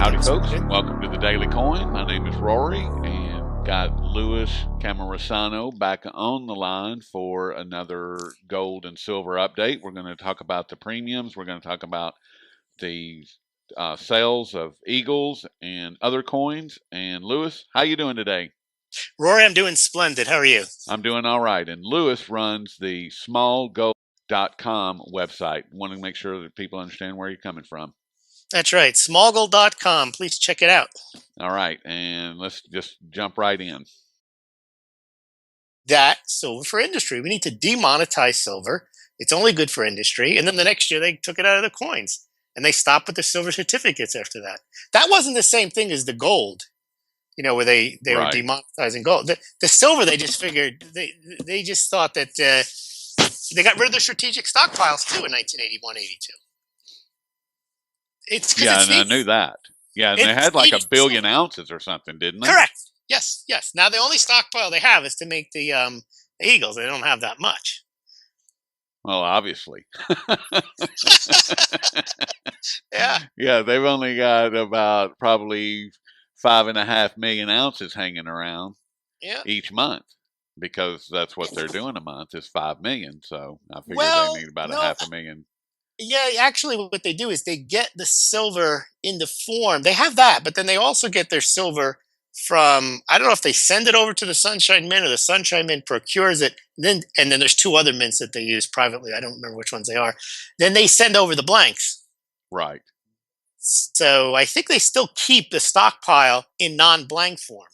Howdy, folks, and welcome to the Daily Coin. My name is Rory, and got Louis Camarasano back on the line for another gold and silver update. We're going to talk about the premiums. We're going to talk about the sales of Eagles and other coins. And Louis, how you doing today? Rory, I'm doing splendid. How are you? I'm doing all right. And Louis runs the smallgold.com website. Want to make sure that people understand where you're coming from. That's right. Smallgold.com. Please check it out. All right, and let's just jump right in. That silver for industry. We need to demonetize silver. It's only good for industry. And then the next year they took it out of the coins and they stopped with the silver certificates after that. That wasn't the same thing as the gold, where they were Right. demonetizing gold. The silver, they just figured, they just thought that they got rid of their strategic stockpiles too in 1981, 82. Yeah, and I knew that. Yeah, and they had like a billion ounces or something, didn't they? Correct. Yes. Now the only stockpile they have is to make the Eagles. They don't have that much. Well, obviously. Yeah. Yeah, they've only got about probably 5.5 million ounces hanging around each month, because that's what they're doing a month is 5 million. So I figure they need about a half a million. Yeah, actually, what they do is they get the silver in the form. They have that, but then they also get their silver from, I don't know if they send it over to the Sunshine Mint or the Sunshine Mint procures it. And then there's two other mints that they use privately. I don't remember which ones they are. Then they send over the blanks. Right. So I think they still keep the stockpile in non-blank form.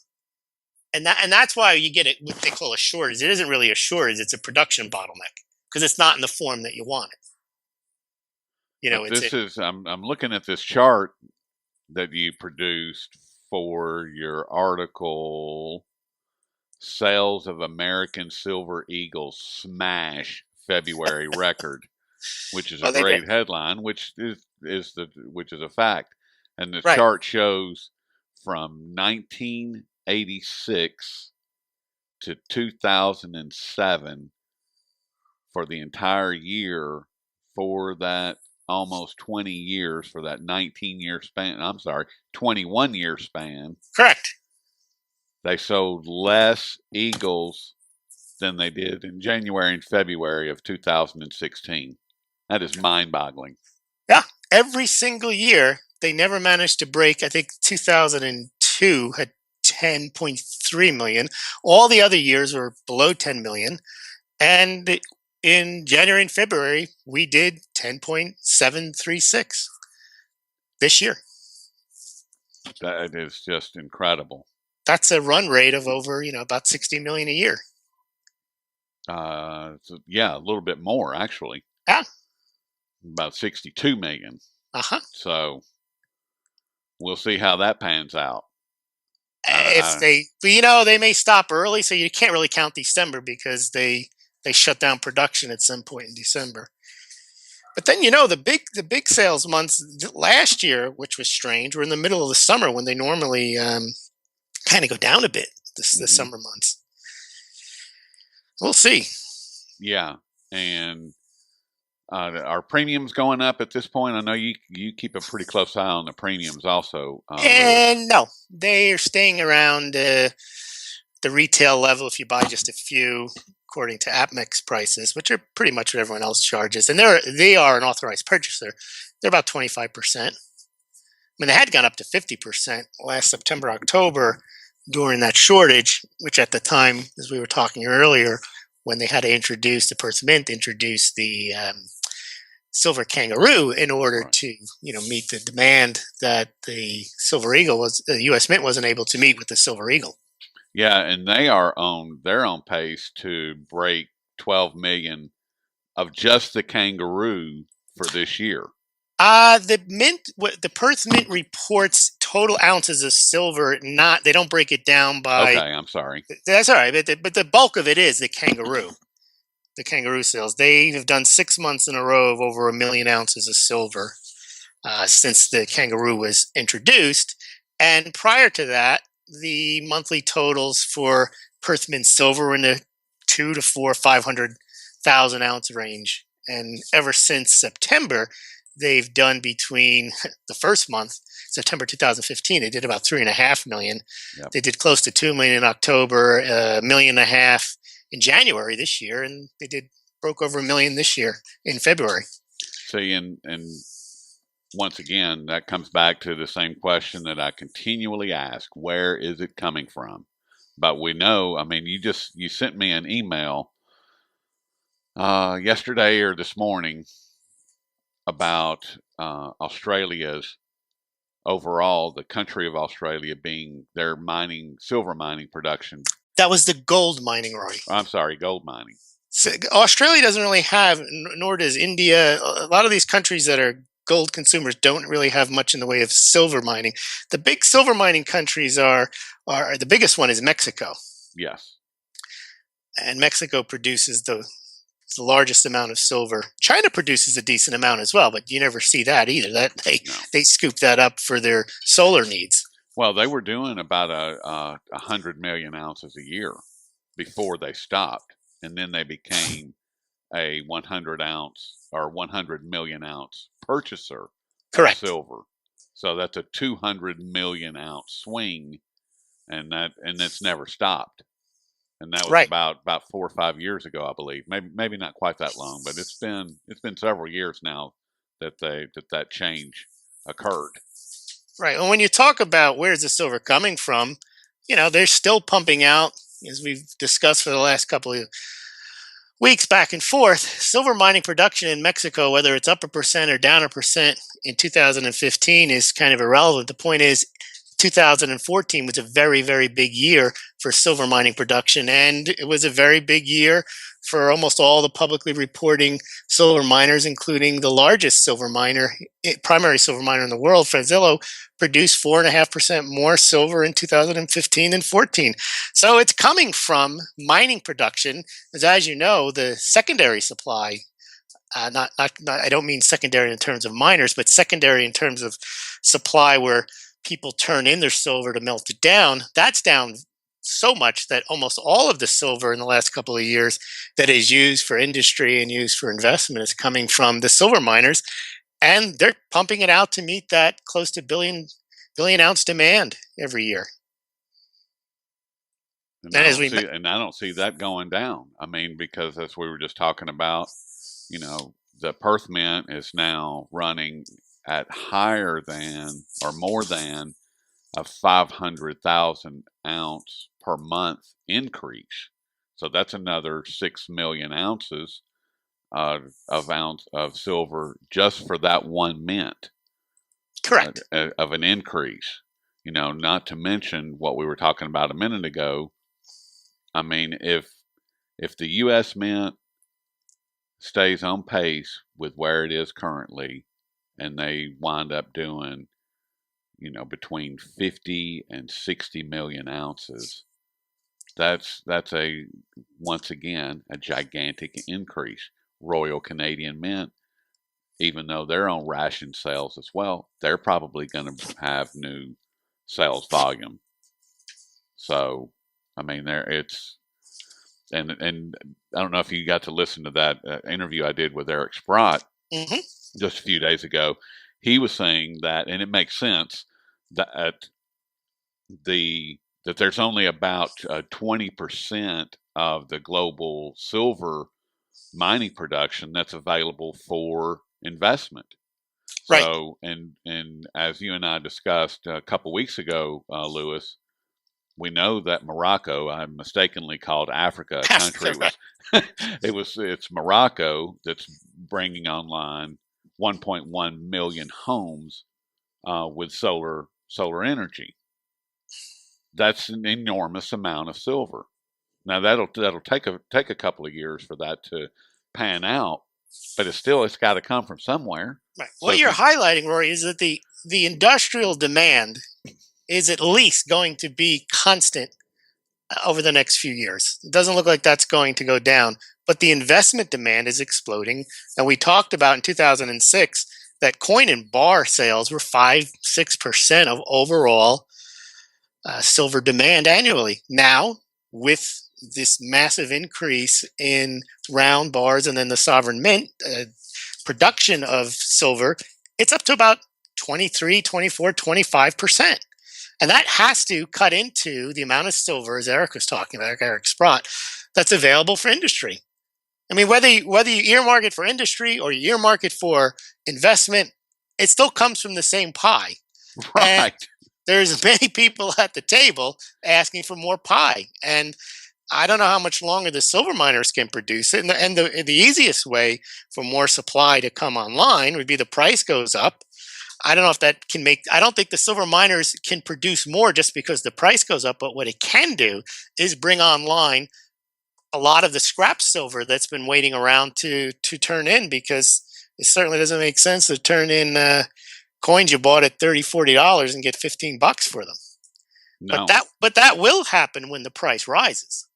And that's why you get it, what they call a shortage. It isn't really a shortage, it's a production bottleneck because it's not in the form that you want it. I'm looking at this chart that you produced for your article, Sales of American Silver Eagles Smash February Record, which is a great headline, which is a fact. And the chart shows from 1986 to 2007 for the entire year, for that almost 20 years, for that 19-year span. I'm sorry, 21-year span. Correct. They sold less Eagles than they did in January and February of 2016. That is mind-boggling. Yeah, every single year they never managed to break. I think 2002 had 10.3 million. All the other years were below 10 million, and in January and February, we did 10.736 this year. That is just incredible. That's a run rate of over, about 60 million a year. Yeah, a little bit more actually. Yeah. About 62 million. Uh-huh. So we'll see how that pans out. They may stop early, so you can't really count December because they shut down production at some point in December. But then, the big sales months last year, which was strange, were in the middle of the summer when they normally kind of go down a bit, the summer months. We'll see. Yeah. And are premiums going up at this point? I know you keep a pretty close eye on the premiums also. And no, they are staying around the retail level if you buy just a few, according to APMEX prices, which are pretty much what everyone else charges. And they are an authorized purchaser. They're about 25%. I mean, they had gone up to 50% last September, October during that shortage, which at the time, as we were talking earlier, when they had to introduce, the Perth Mint introduced the Silver Kangaroo in order to, meet the demand that the Silver Eagle the U.S. Mint wasn't able to meet with the Silver Eagle. Yeah, and they're on pace to break 12 million of just the Kangaroo for this year. The Perth Mint reports total ounces of silver. They don't break it down by. Okay, I'm sorry. That's all right, but the bulk of it is the Kangaroo. The Kangaroo sales. They have done 6 months in a row of over 1 million ounces of silver since the Kangaroo was introduced. And prior to that, the monthly totals for Perth Mint silver were in the 2 to 4, 500,000 ounce range. And ever since September, they've done between the first month, September 2015, they did about 3.5 million. Yep. They did close to 2 million in October, a million and a half in January this year, and they broke over a million this year in February. See, and once again, that comes back to the same question that I continually ask: where is it coming from? But we know. I mean, you sent me an email yesterday or this morning about Australia's overall, the country of Australia being their silver mining production. That was the gold mining, Roy. I'm sorry, gold mining. So Australia doesn't really have, nor does India. A lot of these countries that are gold consumers don't really have much in the way of silver mining. The big silver mining countries are the biggest one is Mexico. Yes. And Mexico produces the largest amount of silver. China produces a decent amount as well, but you never see that either. That they scoop that up for their solar needs. Well, they were doing about 100 million ounces a year before they stopped, and then they became a 100 ounce or 100 million ounce purchaser Correct. of silver. So that's a 200 million ounce swing, and it's never stopped. And that was Right. about 4 or 5 years ago, I believe. Maybe not quite that long, but it's been several years now that change occurred. Right. And when you talk about where's the silver coming from, they're still pumping out, as we've discussed for the last couple of weeks back and forth, silver mining production in Mexico, whether it's up 1% or down 1% in 2015 is kind of irrelevant. The point is 2014 was a very, very big year for silver mining production, and it was a very big year for almost all the publicly reporting silver miners, including the largest primary silver miner in the world, Franzillo, produced 4.5% more silver in 2015 and 14. So it's coming from mining production, as you know, the secondary supply. Not, I don't mean secondary in terms of miners, but secondary in terms of supply where people turn in their silver to melt it down. That's down so much that almost all of the silver in the last couple of years that is used for industry and used for investment is coming from the silver miners, and they're pumping it out to meet that close to billion ounce demand every year. And I don't see that going down. I mean, because as we were just talking about, the Perth Mint is now running at higher than or more than a 500,000 ounce per month increase. So that's another 6 million ounces of silver just for that one mint. Correct. Of an increase. Not to mention what we were talking about a minute ago. I mean, if the U.S. Mint stays on pace with where it is currently, and they wind up doing, between 50 and 60 million ounces, that's once again a gigantic increase. Royal Canadian Mint, even though they're on ration sales as well, they're probably going to have new sales volume. So, I mean, and I don't know if you got to listen to that interview I did with Eric Sprott just a few days ago. He was saying that, and it makes sense, that there's only about 20% of the global silver mining production that's available for investment. Right. So, and as you and I discussed a couple weeks ago, Lewis, we know that Morocco, I mistakenly called Africa a country. It's Morocco that's bringing online 1.1 million homes with solar energy. That's an enormous amount of silver. Now that'll take a couple of years for that to pan out, but it's got to come from somewhere. Right. What you're highlighting, Rory, is that the industrial demand is at least going to be constant over the next few years. It doesn't look like that's going to go down, but the investment demand is exploding. And we talked about in 2006 that coin and bar sales were 5-6% of overall silver demand annually. Now, with this massive increase in round bars and then the sovereign mint, production of silver, it's up to about 23, 24, 25%. And that has to cut into the amount of silver, as Eric was talking about, Eric Sprott, that's available for industry. I mean, whether you earmark it for industry or you earmark it for investment, it still comes from the same pie. And Right. there's many people at the table asking for more pie. And I don't know how much longer the silver miners can produce it. And the easiest way for more supply to come online would be the price goes up. I don't know if that can make, I don't think the silver miners can produce more just because the price goes up. But what it can do is bring online a lot of the scrap silver that's been waiting around to turn in, because it certainly doesn't make sense to turn in coins you bought at $30, $40 and get $15 for them. No. But that will happen when the price rises.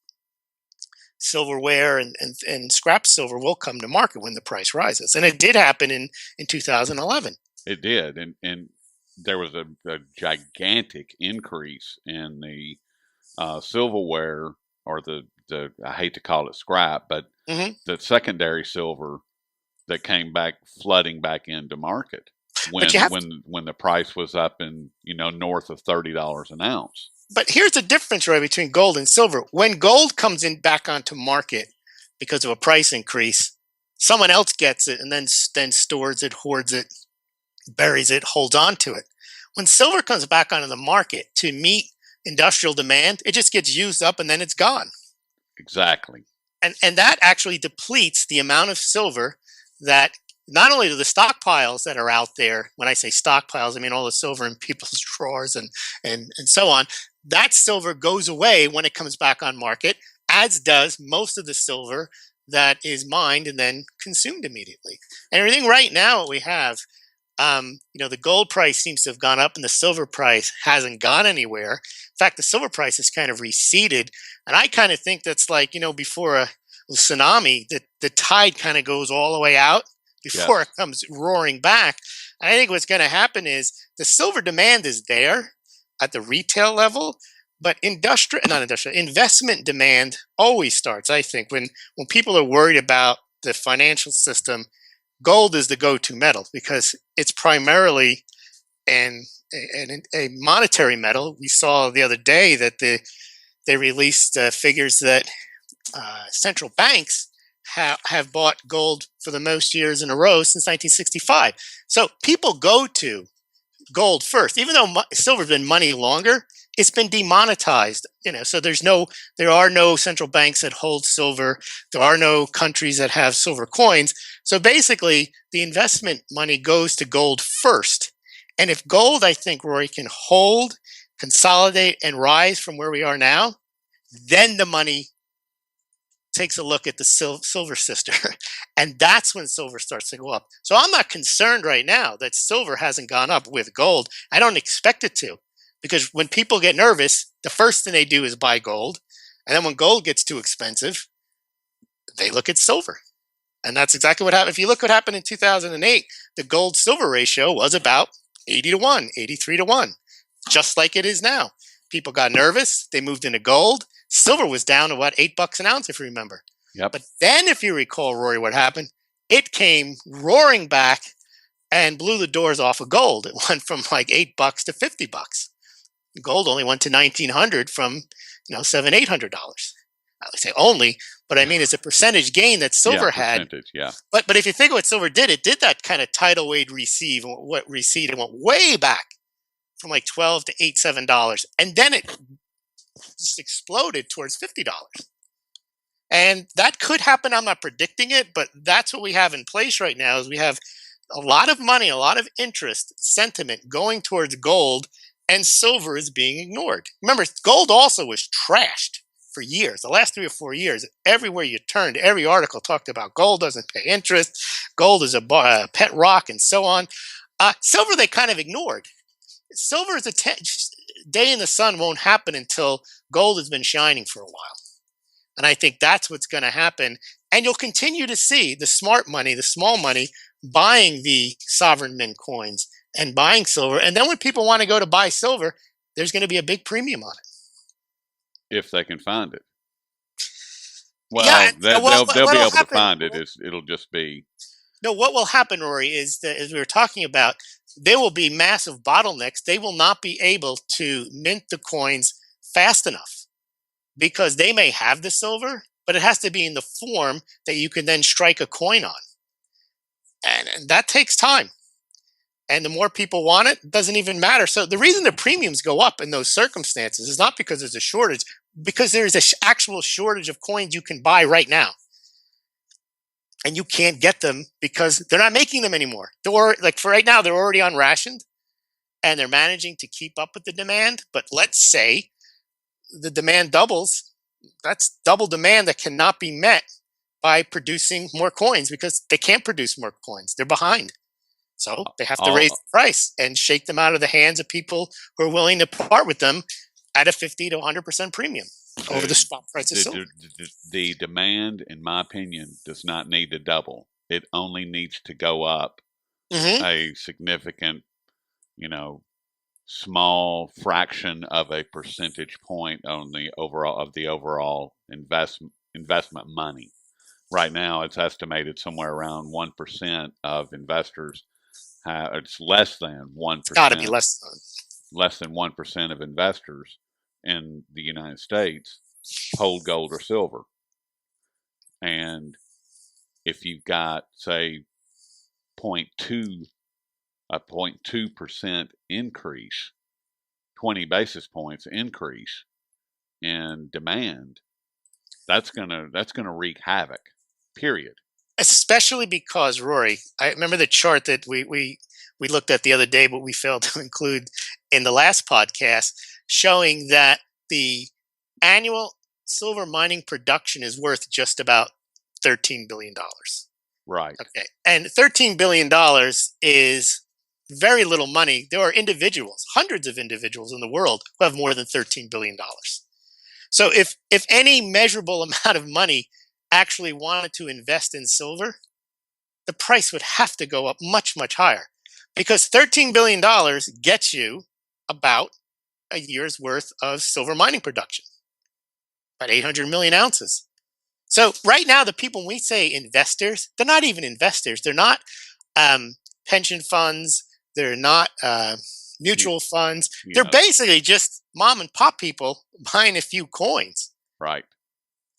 Silverware and scrap silver will come to market when the price rises, and it did happen in 2011. It did, and there was a gigantic increase in the silverware, or the I hate to call it scrap, but hmm the secondary silver that came back flooding back into market But you have, when the price was up in north of $30 an ounce. but here's the difference, right, between gold and silver. When gold comes in back onto market because of a price increase, someone else gets it and then stores it, hoards it, buries it, holds on to it. When silver comes back onto the market to meet industrial demand, it just gets used up and then it's gone. Exactly. And that actually depletes the amount of silver that, not only do the stockpiles that are out there, when I say stockpiles, I mean all the silver in people's drawers and so on, that silver goes away when it comes back on market, as does most of the silver that is mined and then consumed immediately. And everything right now what we have, the gold price seems to have gone up and the silver price hasn't gone anywhere. In fact, the silver price has kind of receded. And I kind of think that's like, before a tsunami, the tide kind of goes all the way out before Yes. it comes roaring back. And I think what's going to happen is the silver demand is there at the retail level, but investment demand always starts, I think, when people are worried about the financial system. Gold is the go-to metal because it's primarily a monetary metal. We saw the other day that they released figures that central banks have bought gold for the most years in a row since 1965. So people go to gold first, even though silver's been money longer. It's been demonetized, So there are no central banks that hold silver. There are no countries that have silver coins. So basically, the investment money goes to gold first. And if gold, I think, Rory, can hold, consolidate, and rise from where we are now, then the money takes a look at the silver sister, and that's when silver starts to go up. So I'm not concerned right now that silver hasn't gone up with gold. I don't expect it to, because when people get nervous, the first thing they do is buy gold, and then when gold gets too expensive, they look at silver. And that's exactly what happened. If you look what happened in 2008, the gold silver ratio was about 80 to 1, 83 to 1, just like it is now. People got nervous, they moved into gold. Silver was down to what, $8 an ounce, if you remember. Yep. But then, if you recall, Rory, what happened? It came roaring back and blew the doors off of gold. It went from like $8 to $50. Gold only went to 1,900 from $700-800. I would say only, but I mean it's a percentage gain that silver had. Yeah. But if you think of what silver did, it did that kind of tidal wave recede and went way back from like $12 to $7, and then it just exploded towards $50. And that could happen. I'm not predicting it, but that's what we have in place right now. Is we have a lot of money, a lot of interest, sentiment going towards gold, and silver is being ignored. Remember, gold also was trashed for years. The last 3 or 4 years, everywhere you turned, every article talked about gold doesn't pay interest, gold is a pet rock, and so on. Silver they kind of ignored. Silver is day in the sun won't happen until gold has been shining for a while. And I think that's what's going to happen. And you'll continue to see the smart money, the small money, buying the sovereign mint coins and buying silver. And then when people want to go to buy silver, there's going to be a big premium on it. If they can find it. Well, Yeah, they'll be able happen? to find it. It'll just be No, what will happen, Rory, is that as we were talking about, there will be massive bottlenecks. They will not be able to mint the coins fast enough because they may have the silver, but it has to be in the form that you can then strike a coin on. And that takes time. And the more people want it, doesn't even matter. So the reason the premiums go up in those circumstances is not because there's a shortage, because there's an actual shortage of coins you can buy right now. And you can't get them because they're not making them anymore. They're like for right now, they're already on rationed and they're managing to keep up with the demand. But let's say the demand doubles, that's double demand that cannot be met by producing more coins because they can't produce more coins. They're behind. So they have to raise All the price and shake them out of the hands of people who are willing to part with them at a 50 to 100% premium over the spot price of silver. the demand, in my opinion, does not need to double. It only needs to go up Hmm. a significant, you know, small fraction of a percentage point on the overall investment money. Right now, it's estimated somewhere around 1% of investors. It's less than one It's got to be percent, less. less than 1% of investors in the United States hold gold or silver. And if you've got, say, point 0.2 a 0.2% increase, 20 basis points increase in demand, that's gonna wreak havoc. Period. Especially because Rory, I remember the chart that we looked at the other day, but we failed to include in the last podcast, showing that the annual silver mining production is worth just about $13 billion. Right. Okay, and $13 billion is very little money. There are individuals, hundreds of individuals in the world, who have more than $13 billion. So if any measurable amount of money actually wanted to invest in silver, the price would have to go up much, much higher because $13 billion gets you about a year's worth of silver mining production, about 800 million ounces. So right now, the people, when we say investors, they're not even investors. They're not um, pension funds. They're not You, mutual funds. you They're know, basically just mom and pop people buying a few coins. right.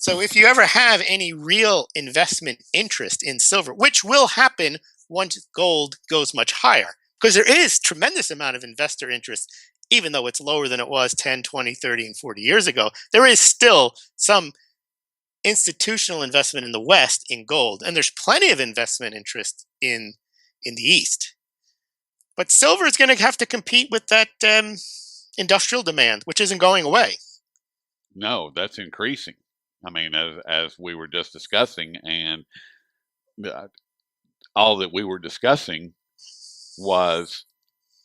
So if you ever have any real investment interest in silver, which will happen once gold goes much higher, because there is tremendous amount of investor interest, even though it's lower than it was 10, 20, 30, and 40 years ago, there is still some institutional investment in the West in gold, and there's plenty of investment interest in the East. But silver is going to have to compete with that industrial demand, which isn't going away. No, that's increasing. I mean, as we were just discussing, and uh, all that we were discussing was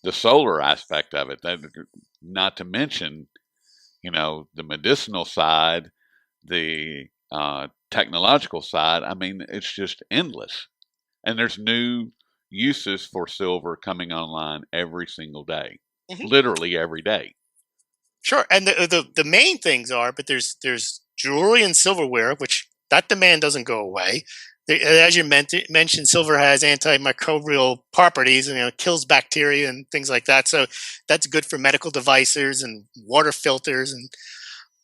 the solar aspect of it. That, not to mention, the medicinal side, the technological side. I mean, it's just endless. And there's new uses for silver coming online every single day, Mhm. literally every day. Sure, and the main things are, but there's jewelry and silverware, which that demand doesn't go away. As you mentioned, silver has antimicrobial properties and it kills bacteria and things like that. So that's good for medical devices and water filters,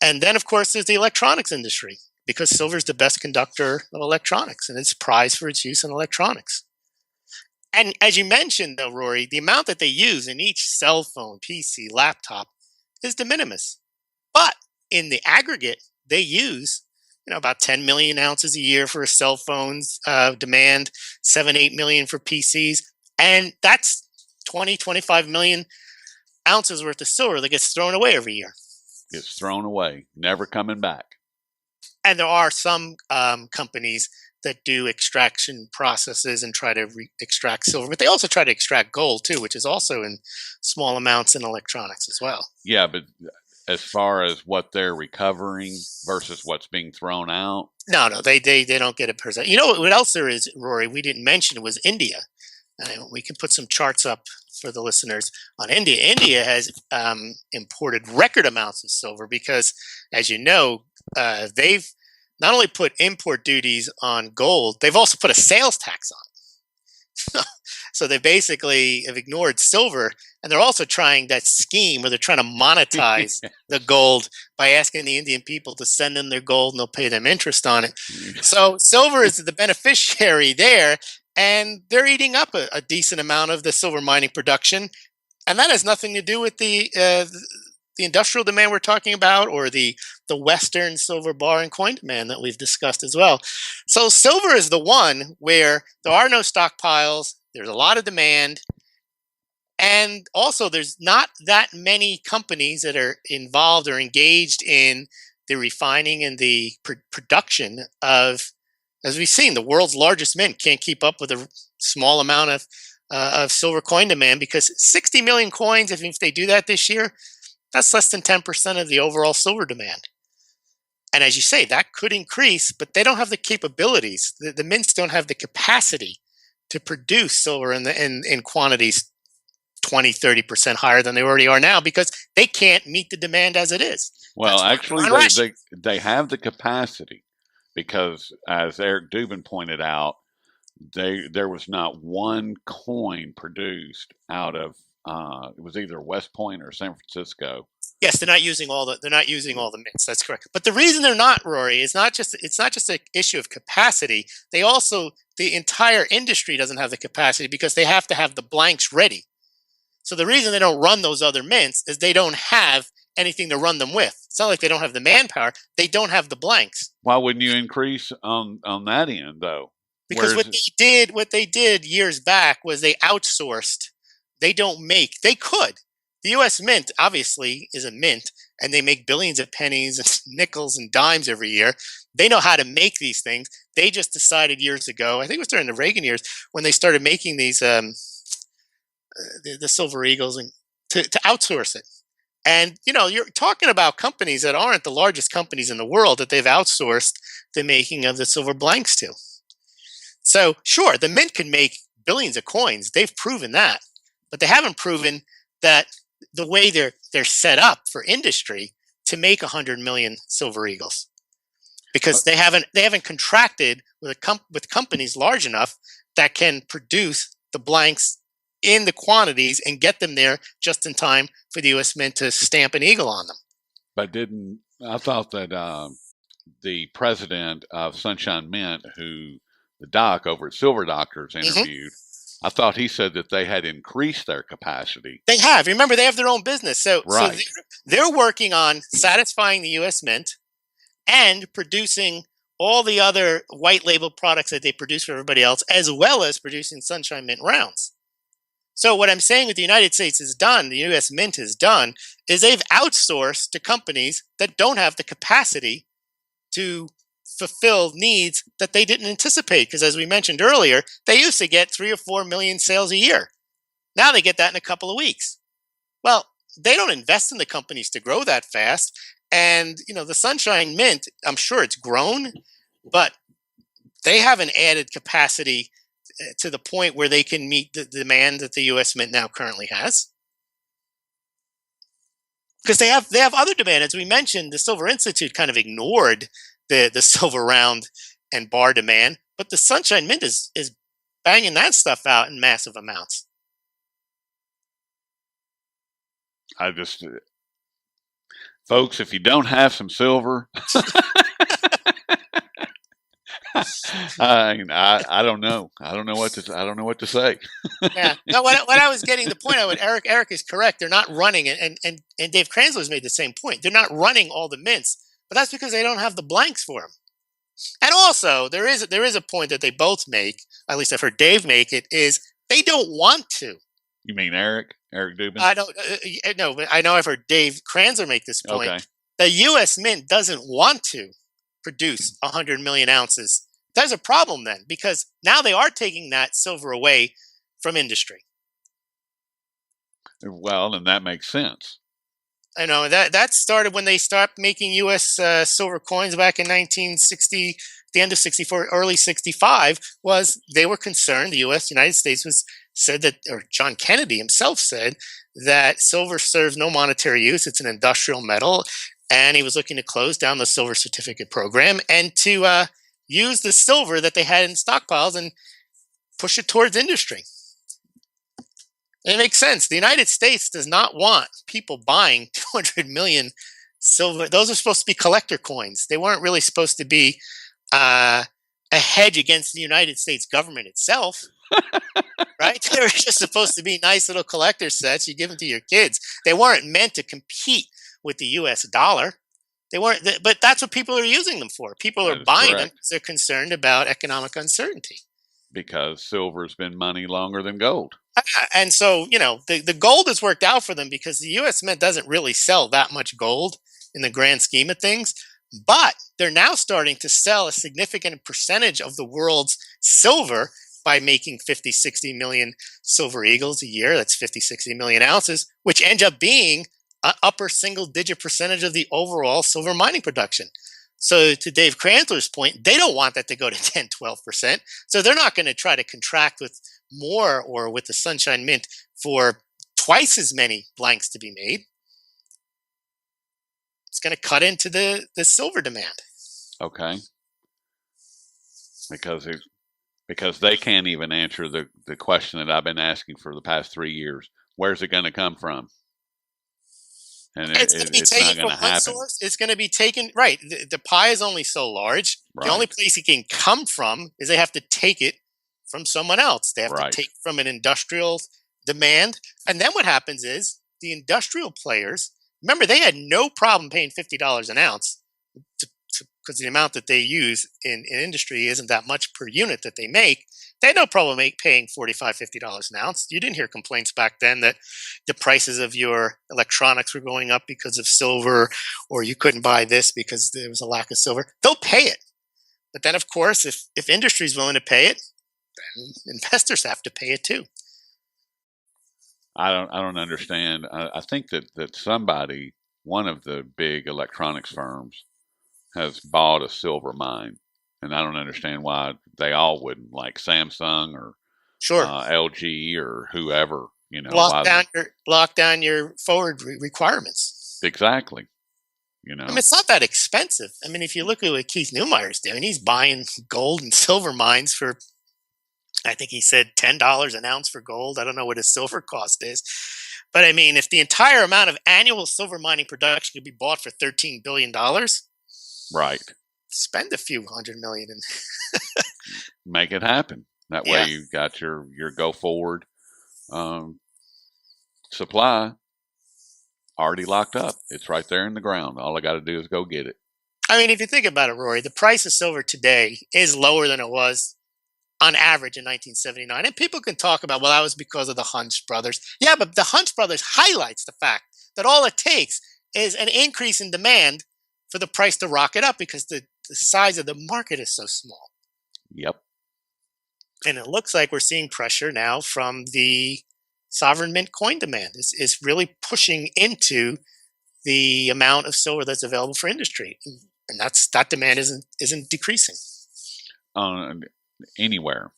and then of course there's the electronics industry because silver is the best conductor of electronics and it's prized for its use in electronics. And as you mentioned, though, Rory, the amount that they use in each cell phone, PC, laptop is de minimis. But in the aggregate, they use about 10 million ounces a year for cell phones demand, 7, 8 million for PCs. And that's 20, 25 million ounces worth of silver that gets thrown away every year. It's thrown away, never coming back. And there are some companies that do extraction processes and try to extract silver, but they also try to extract gold too, which is also in small amounts in electronics as well. Yeah, but as far as what they're recovering versus what's being thrown out, No, they don't get a percent. You know what else there is, Rory? We didn't mention was India. We can put some charts up for the listeners on India. India has imported record amounts of silver because, as you know, they've not only put import duties on gold, they've also put a sales tax on it. So they basically have ignored silver, and they're also trying that scheme where they're trying to monetize the gold by asking the Indian people to send them their gold, and they'll pay them interest on it. So silver is the beneficiary there, and they're eating up a decent amount of the silver mining production, and that has nothing to do with the industrial demand we're talking about, or the Western silver bar and coin demand that we've discussed as well. So silver is the one where there are no stockpiles. There's a lot of demand, and also there's not that many companies that are involved or engaged in the refining and the production of, as we've seen, the world's largest mint can't keep up with a small amount of silver coin demand, because 60 million coins, if they do that this year, that's less than 10% of the overall silver demand. And as you say, that could increase, but they don't have the capabilities. The mints don't have the capacity to produce silver in quantities 20, 30% higher than they already are now, because they can't meet the demand as it is. Well, actually, they have the capacity, because, as Eric Dubin pointed out, there was not one coin produced out of it was either West Point or San Francisco. Yes, they're not using all the mints. That's correct. But the reason they're not, Rory, is it's not just an issue of capacity. The entire industry doesn't have the capacity, because they have to have the blanks ready. So the reason they don't run those other mints is they don't have anything to run them with. It's not like they don't have the manpower; they don't have the blanks. Why wouldn't you increase on that end, though? Because what they did years back was they outsourced. They could. The U.S. Mint obviously is a mint, and they make billions of pennies and nickels and dimes every year. They know how to make these things. They just decided years ago, I think it was during the Reagan years, when they started making these the Silver Eagles, and to outsource it. And you're talking about companies that aren't the largest companies in the world that they've outsourced the making of the silver blanks to. So sure, the mint can make billions of coins. They've proven that. But they haven't proven that the way they're set up for industry to make 100 million Silver Eagles, because they haven't contracted with companies large enough that can produce the blanks in the quantities and get them there just in time for the U.S. Mint to stamp an eagle on them. But I thought that the president of Sunshine Mint, who the doc over at Silver Doctors interviewed, I thought he said that they had increased their capacity. They have. Remember, they have their own business. So they're working on satisfying the U.S. Mint and producing all the other white label products that they produce for everybody else, as well as producing Sunshine Mint rounds. So what I'm saying with the United States is done, the U.S. Mint has done, is they've outsourced to companies that don't have the capacity to fulfill needs that they didn't anticipate. Because as we mentioned earlier, they used to get 3 or 4 million sales a year. Now they get that in a couple of weeks. Well, they don't invest in the companies to grow that fast. And, the Sunshine Mint, I'm sure it's grown, but they haven't added capacity to the point where they can meet the demand that the U.S. Mint now currently has. Because they have other demand. As we mentioned, the Silver Institute kind of ignored the silver round and bar demand, but the Sunshine Mint is banging that stuff out in massive amounts. Folks, if you don't have some silver, I don't know. I don't know what to say. Yeah. No, what I was getting, the point Eric is correct. They're not running it, and Dave Kranzler's made the same point. They're not running all the mints, but that's because they don't have the blanks for them. And also, there is a point that they both make, at least I've heard Dave make it, is they don't want to. You mean Eric Dubin? I don't no, but I know I've heard Dave Kranzler make this point. Okay. The U.S. Mint doesn't want to produce 100 million ounces. There's a problem then, because now they are taking that silver away from industry. Well, and that makes sense. I know that started when they stopped making U.S. Silver coins back in 1960, the end of 64, early 65. Was they were concerned. The United States said that, or John Kennedy himself said that silver serves no monetary use. It's an industrial metal, and he was looking to close down the silver certificate program and to use the silver that they had in stockpiles and push it towards industry. And it makes sense. The United States does not want people buying 200 million silver. Those are supposed to be collector coins. They weren't really supposed to be uh, a hedge against the United States government itself, right? They were just supposed to be nice little collector sets. You give them to your kids. They weren't meant to compete with the U.S. dollar. They weren't, but that's what people are using them for. People are That is buying them correct. because they're concerned about economic uncertainty. Because silver's been money longer than gold. And so, the gold has worked out for them because the U.S. Mint doesn't really sell that much gold in the grand scheme of things. But they're now starting to sell a significant percentage of the world's silver by making 50, 60 million silver eagles a year. That's 50, 60 million ounces, which ends up being an upper single digit percentage of the overall silver mining production. So, to Dave Crandler's point, they don't want that to go to 10, 12%. So, they're not going to try to contract with more or with the Sunshine Mint for twice as many blanks to be made. It's going to cut into the silver demand. Okay. Because they can't even answer the question that I've been asking for the past 3 years. Where's it going to come from? And It's going to be it's not taken going from to one happen. source. It's going to be taken, right. The pie is only so large. The only Right. place it can come from is they have to take it from someone else. They have Right. to take from an industrial demand. And then what happens is the industrial players, remember, they had no problem paying $50 an ounce because the amount that they use in industry isn't that much per unit that they make. They had no problem paying $45, $50 an ounce. You didn't hear complaints back then that the prices of your electronics were going up because of silver, or you couldn't buy this because there was a lack of silver. They'll pay it. But then, of course, if industry is willing to pay it, then investors have to pay it too. I don't understand. I think that somebody, one of the big electronics firms, has bought a silver mine, and I don't understand why they all wouldn't, like Samsung or Sure. LG or whoever. Lock Why? down your forward requirements. Exactly. I mean, it's not that expensive. I mean, if you look at what Keith Neumeyer's doing, he's buying gold and silver mines for, I think he said $10 an ounce for gold. I don't know what his silver cost is. But I mean, if the entire amount of annual silver mining production could be bought for $13 billion, Right. spend a few hundred million. And Make it happen. That yeah, way you've got your go forward supply already locked up. It's right there in the ground. All I got to do is go get it. I mean, if you think about it, Rory, the price of silver today is lower than it was on average in 1979. And people can talk about, well, that was because of the Hunch brothers. Yeah, but the Hunch brothers highlights the fact that all it takes is an increase in demand for the price to rocket up because the size of the market is so small. Yep. And it looks like we're seeing pressure now from the sovereign mint coin demand. Is really pushing into the amount of silver that's available for industry. And that demand isn't decreasing. Anywhere.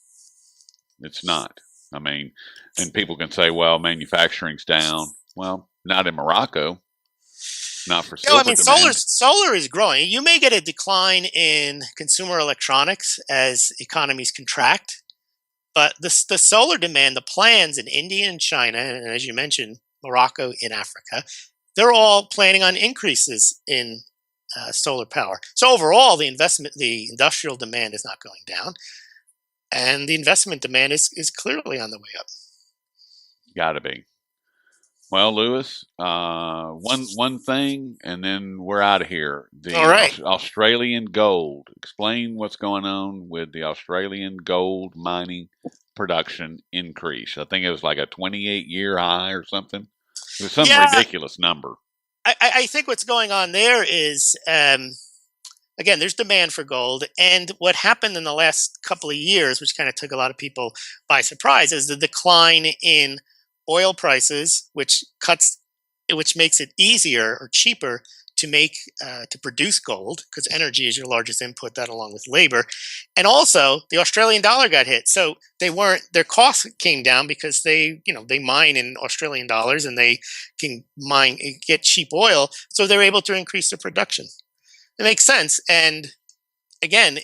It's not. I mean, and people can say, well, manufacturing's down. Well, not in Morocco. Not for silver I mean, demand. solar is growing. You may get a decline in consumer electronics as economies contract, but the solar demand, the plans in India and China, and as you mentioned, Morocco in Africa, they're all planning on increases in solar power. So overall, the industrial demand is not going down, and the investment demand is clearly on the way up. Got to be. Well, Lewis, one thing, and then we're out of here. The All right. Australian gold. Explain what's going on with the Australian gold mining production increase. I think it was like a 28-year high or something. It was some ridiculous number. I think what's going on there is, again, there's demand for gold. And what happened in the last couple of years, which kind of took a lot of people by surprise, is the decline in oil prices, which makes it easier or cheaper to produce gold because energy is your largest input, that along with labor. And also the Australian dollar got hit. So their costs came down because they mine in Australian dollars and they can get cheap oil. So they're able to increase their production. It makes sense. And again,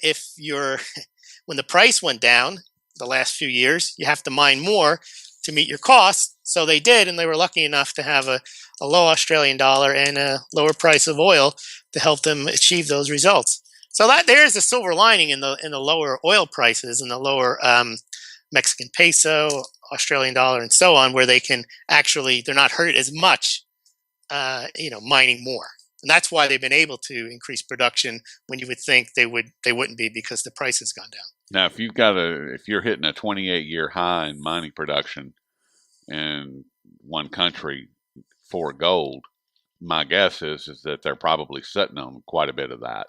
when the price went down the last few years, you have to mine more to meet your costs. So they did, and they were lucky enough to have a low Australian dollar and a lower price of oil to help them achieve those results. So that there is a silver lining in the lower oil prices and the lower Mexican peso, Australian dollar, and so on, where they can actually they're not hurt as much, mining more. And that's why they've been able to increase production when you would think they wouldn't be, because the price has gone down. Now, if you're hitting a 28-year high in mining production in one country for gold, my guess is that they're probably sitting on quite a bit of that.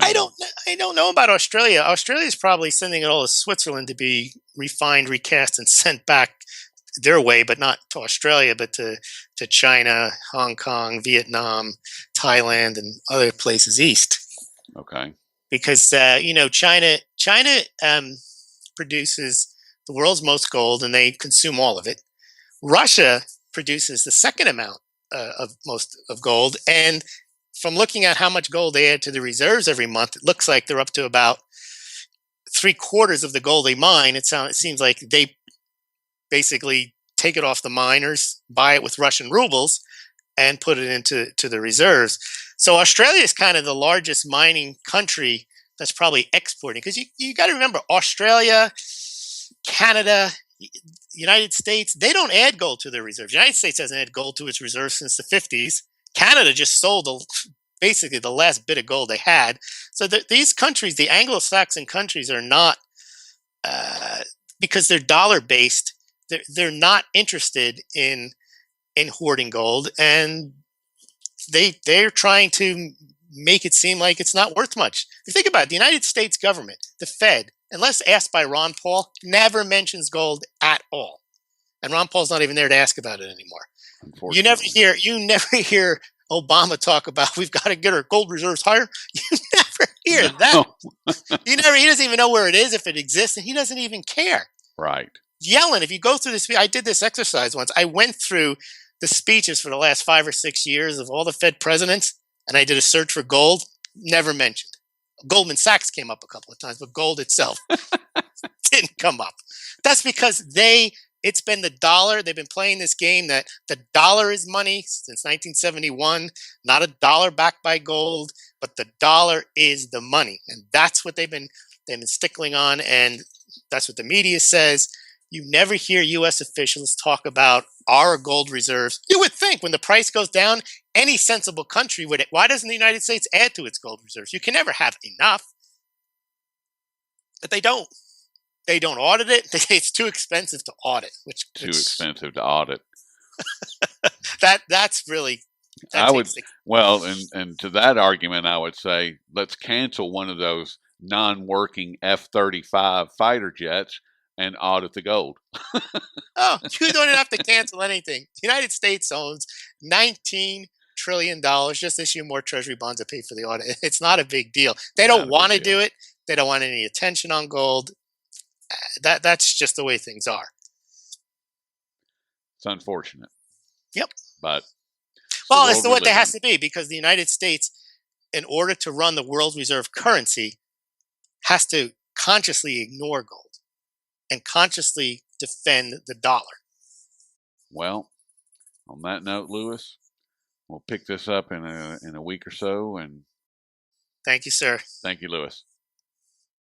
I don't know about Australia. Australia's probably sending it all to Switzerland to be refined, recast, and sent back their way, but not to Australia, but to China, Hong Kong, Vietnam, Thailand, and other places east. Okay. Because China produces the world's most gold, and they consume all of it. Russia produces the second amount of gold, and from looking at how much gold they add to the reserves every month, it looks like they're up to about 3/4 of the gold they mine. It seems like they basically take it off the miners, buy it with Russian rubles, and put it into the reserves. So Australia is kind of the largest mining country that's probably exporting, because you got to remember, Australia, Canada, United States, they don't add gold to their reserves. The United States hasn't added gold to its reserves since the 50s. Canada just sold basically the last bit of gold they had. So these countries, the Anglo-Saxon countries, are not, because they're dollar based, they're not interested in hoarding gold, and they're trying to make it seem like it's not worth much. If you think about it, the United States government, the Fed, unless asked by Ron Paul, never mentions gold at all. And Ron Paul's not even there to ask about it anymore. You never hear Obama talk about we've got to get our gold reserves higher. You never hear that. He doesn't even know where it is, if it exists, and he doesn't even care. Right. Yellen, if you go through this, I did this exercise once. I went through the speeches for the last 5 or 6 years of all the Fed presidents, and I did a search for gold. Never mentioned. Goldman Sachs came up a couple of times, but gold itself didn't come up. That's because it's been the dollar. They've been playing this game that the dollar is money since 1971, not a dollar backed by gold, but the dollar is the money. And that's what they've been stickling on. And that's what the media says. You never hear U.S. officials talk about our gold reserves. You would think when the price goes down, any sensible country would. Why doesn't the United States add to its gold reserves? You can never have enough. But they don't. They don't audit it. It's too expensive to audit. Too expensive to audit. That's really. And to that argument, I would say let's cancel one of those non-working F-35 fighter jets and audit the gold. Oh, you don't have to cancel anything. The United States owns $19 trillion. Just issue more treasury bonds to pay for the audit. It's not a big deal. They don't want to do it. They don't want any attention on gold. That's just the way things are. It's unfortunate. Yep. But it's the way it has to be, because the United States, in order to run the world reserve currency, has to consciously ignore gold and consciously defend the dollar. Well, on that note, Lewis, we'll pick this up in a week or so. And thank you, sir. Thank you, Lewis.